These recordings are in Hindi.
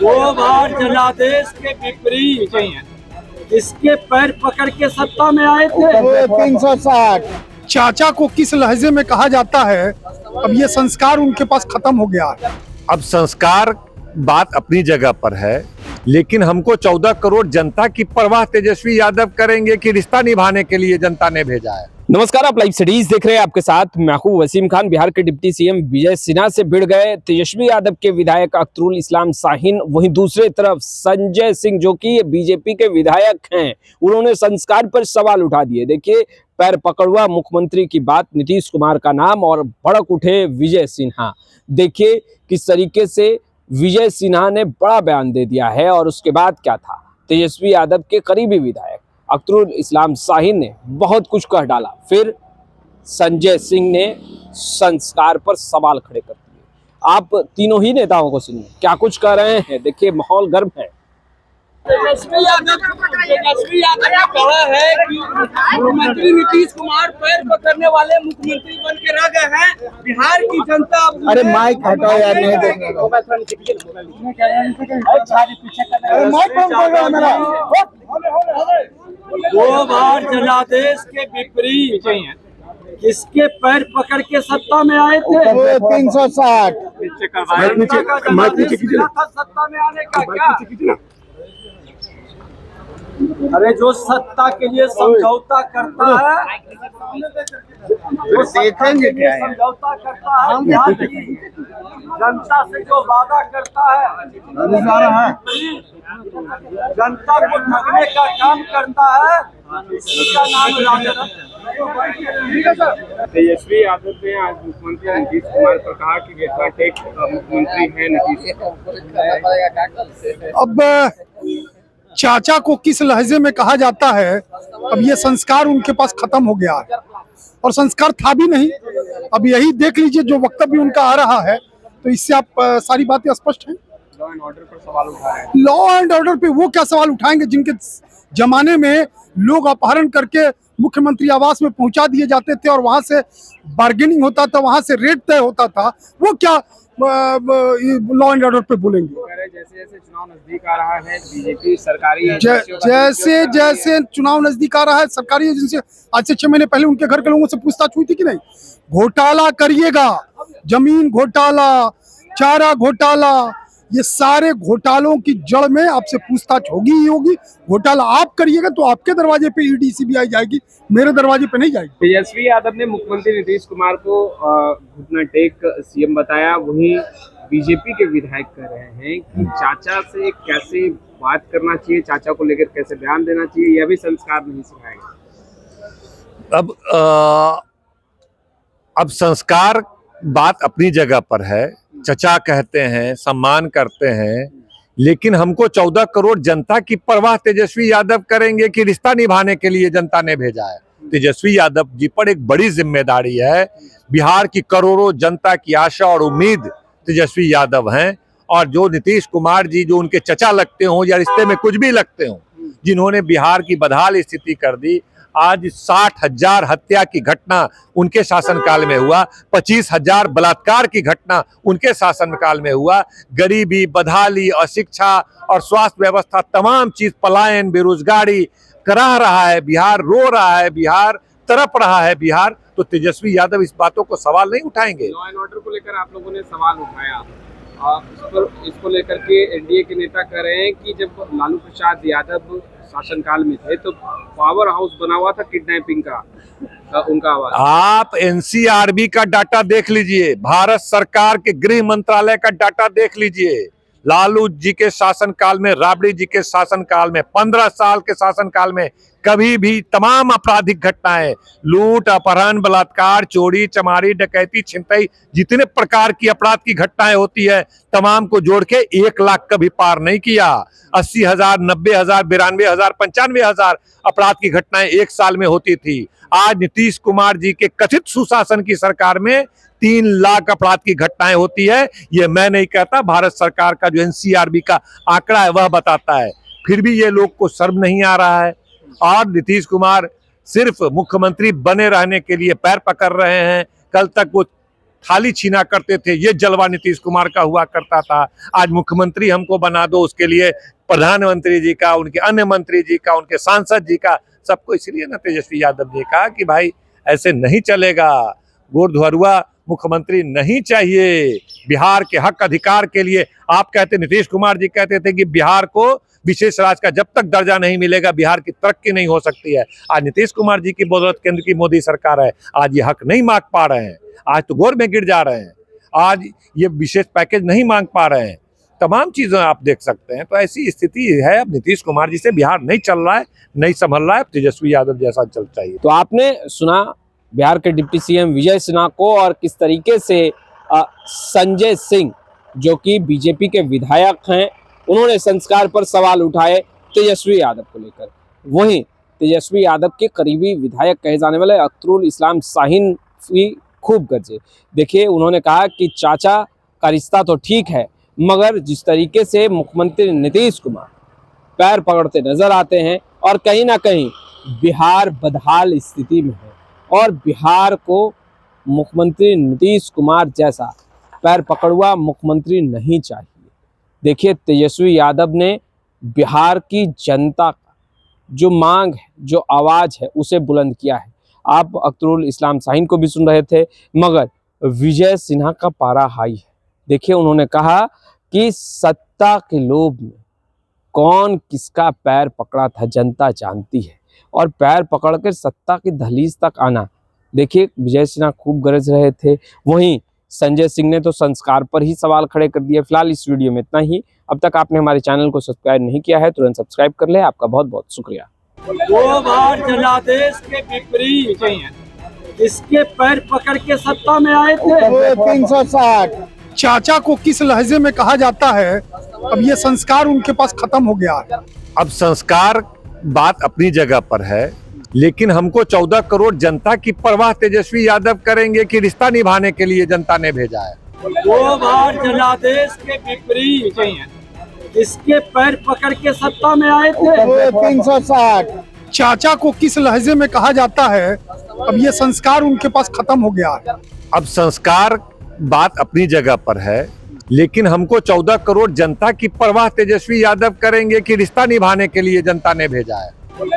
दो बार जनादेश के विपरीत इसके पैर पकड़ के सत्ता में आए थे। 360 चाचा को किस लहजे में कहा जाता है, अब ये संस्कार उनके पास खत्म हो गया है। अब संस्कार बात अपनी जगह पर है, लेकिन हमको 14 करोड़ जनता की परवाह तेजस्वी यादव करेंगे कि रिश्ता निभाने के लिए जनता ने भेजा है। नमस्कार, आप लाइव सिटीज देख रहे हैं। आपके साथ मैं हूं वसीम खान। बिहार के डिप्टी सीएम विजय सिन्हा से भिड़ गए तेजस्वी यादव के विधायक अख्तरुल इस्लाम शाहीन। वहीं दूसरी तरफ संजय सिंह जो कि बीजेपी के विधायक हैं, उन्होंने संस्कार पर सवाल उठा दिए। देखिए, पैर पकड़ुआ मुख्यमंत्री की बात, नीतीश कुमार का नाम और भड़क उठे विजय सिन्हा। देखिए किस तरीके से विजय सिन्हा ने बड़ा बयान दे दिया है और उसके बाद क्या था। तेजस्वी यादव के करीबी विधायक अख्तरुल इस्लाम शाहीन ने बहुत कुछ कह डाला, फिर संजय सिंह ने संस्कार पर सवाल खड़े कर दिए। आप तीनों ही नेताओं को सुनिए क्या कुछ कह रहे हैं। देखिए, माहौल गर्म है। तेजस्वी यादव ने कहा है कि मुख्यमंत्री नीतीश कुमार पैर पकड़ने वाले मुख्यमंत्री बन के रह गए हैं। बिहार की जनता अरे माइक हटाओ यार, नहीं देखने दो बार जनादेश के विपरीत इसके पैर पकड़ के सत्ता में आए थे। 360 सत्ता में आने का क्या? अरे जो सत्ता के लिए समझौता करता है, जो देखेंगे क्या है? समझौता करता है, बिहार की जनता से जो वादा करता है, जनता को ठगने का काम करता है, इसी का नाम राजनीति। तेजस्वी यादव ने आज मुख्यमंत्री नीतीश कुमार पर कहा कि गेटवा टेक मुख्यमंत्री है नीतीश। अब चाचा को किस लहजे में कहा जाता है, अब ये संस्कार उनके पास खत्म हो गया है और संस्कार था भी नहीं। अब यही देख लीजिए जो वक्तव्य उनका आ रहा है, तो इससे आप सारी बातें स्पष्ट हैं। लॉ एंड ऑर्डर पर सवाल उठा रहे हैं। लॉ एंड ऑर्डर पे वो क्या सवाल उठाएंगे जिनके जमाने में लोग अपहरण करके मुख्यमंत्री आवास में पहुंचा दिए जाते थे और वहां से बार्गेनिंग होता था, वहां से रेट तय होता था। वो क्या लॉ एंड ऑर्डर पे बोलेंगे? जैसे जैसे चुनाव नजदीक आ रहा है, बीजेपी सरकारी जैसे जैसे चुनाव नजदीक आ रहा है, सरकारी एजेंसी, आज से 6 महीने पहले उनके घर के लोगों से पूछताछ हुई थी कि नहीं? घोटाला करिएगा, जमीन घोटाला, चारा घोटाला, ये सारे घोटालों की जड़ में आपसे पूछताछ होगी ही होगी। घोटाला आप करिएगा तो आपके दरवाजे पे ईडी सीबीआई जाएगी, मेरे दरवाजे पे नहीं जाएगी। तेजस्वी यादव ने मुख्यमंत्री नीतीश कुमार को घुटना टेक सीएम बताया। वहीं बीजेपी के विधायक कह रहे हैं कि चाचा से कैसे बात करना चाहिए, चाचा को लेकर कैसे बयान देना चाहिए, यह भी संस्कार नहीं सिखाएगा। अब संस्कार बात अपनी जगह पर है। चचा कहते हैं, सम्मान करते हैं, लेकिन हमको 14 करोड़ जनता की परवाह तेजस्वी यादव करेंगे कि रिश्ता निभाने के लिए जनता ने भेजा है। तेजस्वी यादव जी पर एक बड़ी जिम्मेदारी है। बिहार की करोड़ों जनता की आशा और उम्मीद तेजस्वी यादव हैं। और जो नीतीश कुमार जी, जो उनके चचा लगते हों या रिश्ते में कुछ भी लगते हों, जिन्होंने बिहार की बदहाल स्थिति कर दी, आज 60,000 हत्या की घटना उनके शासनकाल में हुआ, 25,000 बलात्कार की घटना उनके शासनकाल में हुआ। गरीबी, बदहाली, अशिक्षा और स्वास्थ्य व्यवस्था, तमाम चीज, पलायन, बेरोजगारी करा रहा है बिहार, रो रहा है बिहार, तड़प रहा है बिहार। तो तेजस्वी यादव इस बातों को सवाल नहीं उठाएंगे। लॉ एंड ऑर्डर को लेकर आप लोगों ने सवाल उठाया, इसको लेकर के एनडीए के नेता कह रहे हैं कि जब लालू प्रसाद यादव शासनकाल में थे तो पावर हाउस बना हुआ था किडनैपिंग का उनका आवाज। आप एनसीआरबी का डाटा देख लीजिए, भारत सरकार के गृह मंत्रालय का डाटा देख लीजिए। लालू जी के शासनकाल में, राबड़ी जी के शासनकाल में, 15 साल के शासनकाल में कभी भी तमाम आपराधिक घटनाएं, लूट, अपहरण, बलात्कार, चोरी, चमारी, डकैती, छिनतई, जितने प्रकार की अपराध की घटनाएं होती है, तमाम को जोड़ के 1 लाख कभी पार नहीं किया। 80,000, 90,000, 92,000, 95,000 अपराध की घटनाएं एक साल में होती थी। आज नीतीश कुमार जी के कथित सुशासन की सरकार में 3 लाख अपराध की घटनाएं होती है। ये मैं नहीं कहता, भारत सरकार का जो एनसीआरबी का आंकड़ा है वह बताता है। फिर भी ये लोग को शर्म नहीं आ रहा है और नीतीश कुमार सिर्फ मुख्यमंत्री बने रहने के लिए पैर पकड़ रहे हैं। कल तक वो थाली छीना करते थे, ये जलवा नीतीश कुमार का हुआ करता था। आज मुख्यमंत्री हमको बना दो, उसके लिए प्रधानमंत्री जी का, उनके अन्य मंत्री जी का, उनके सांसद जी का, सबको। इसलिए ना तेजस्वी यादव ने कहा कि भाई ऐसे नहीं चलेगा, गोरधुआ मुख्यमंत्री नहीं चाहिए। बिहार के हक अधिकार के लिए आप कहते, नीतीश कुमार जी कहते थे कि बिहार को विशेष राज्य का जब तक दर्जा नहीं मिलेगा बिहार की तरक्की नहीं हो सकती है। आज नीतीश कुमार जी की बदौलत केंद्र की मोदी सरकार है, आज ये हक नहीं मांग पा रहे हैं, आज तो गोर में गिर जा रहे हैं, आज ये विशेष पैकेज नहीं मांग पा रहे हैं। तमाम चीजें आप देख सकते हैं। तो ऐसी स्थिति है, अब नीतीश कुमार जी से बिहार नहीं चल रहा है, नहीं संभल रहा है। तेजस्वी यादव जैसा चल चाहिए। तो आपने सुना बिहार के डिप्टी सीएम विजय सिन्हा को, और किस तरीके से संजय सिंह जो कि बीजेपी के विधायक हैं, उन्होंने संस्कार पर सवाल उठाए तेजस्वी यादव को लेकर। वहीं तेजस्वी यादव के करीबी विधायक कहे जाने वाले अख्तरुल इस्लाम शाहीन भी खूब गरजे। देखिए, उन्होंने कहा कि चाचा का रिश्ता तो ठीक है, मगर जिस तरीके से मुख्यमंत्री नीतीश कुमार पैर पकड़ते नजर आते हैं और कहीं ना कहीं बिहार बदहाल स्थिति में है, और बिहार को मुख्यमंत्री नीतीश कुमार जैसा पैर पकड़ुआ मुख्यमंत्री नहीं चाहिए। देखिए, तेजस्वी यादव ने बिहार की जनता का जो मांग है, जो आवाज़ है, उसे बुलंद किया है। आप अख्तरुल इस्लाम शाहीन को भी सुन रहे थे, मगर विजय सिन्हा का पारा हाई है। देखिए, उन्होंने कहा कि सत्ता के लोभ में कौन किसका पैर पकड़ा था जनता जानती है, और पैर पकड़कर सत्ता की दहलीज तक आना। देखिए, विजय सिन्हा खूब गरज रहे थे। वहीं संजय सिंह ने तो संस्कार पर ही सवाल खड़े कर दिए। फिलहाल इस वीडियो में इतना ही। अब तक आपने हमारे चैनल को सब्सक्राइब नहीं किया है, तुरंत सब्सक्राइब कर ले। आपका बहुत बहुत शुक्रिया। 2 बार जनादेश के विपरीत इसके पैर पकड़ के सत्ता में आए थे। 360। चाचा को किस लहजे में कहा जाता है, अब ये संस्कार उनके पास खत्म हो गया है। अब संस्कार बात अपनी जगह पर है, लेकिन हमको 14 करोड़ जनता की परवाह तेजस्वी यादव करेंगे कि रिश्ता निभाने के लिए जनता ने भेजा है। 2 बार जनादेश के विपरीत इसके पैर पकड़ के सत्ता में आए थे। 360। चाचा को किस लहजे में कहा जाता है, अब ये संस्कार उनके पास खत्म हो गया है। अब संस्कार बात अपनी जगह पर है, लेकिन हमको 14 करोड़ जनता की परवाह तेजस्वी यादव करेंगे कि रिश्ता निभाने के लिए जनता ने भेजा है।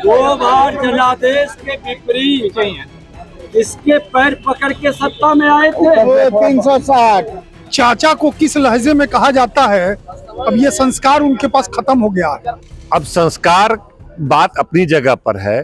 2 बार जनादेश के विपरीत इसके पैर पकड़ के सत्ता में आए थे। 360। चाचा को किस लहजे में कहा जाता है, अब ये संस्कार उनके पास खत्म हो गया है। अब संस्कार बात अपनी जगह पर है,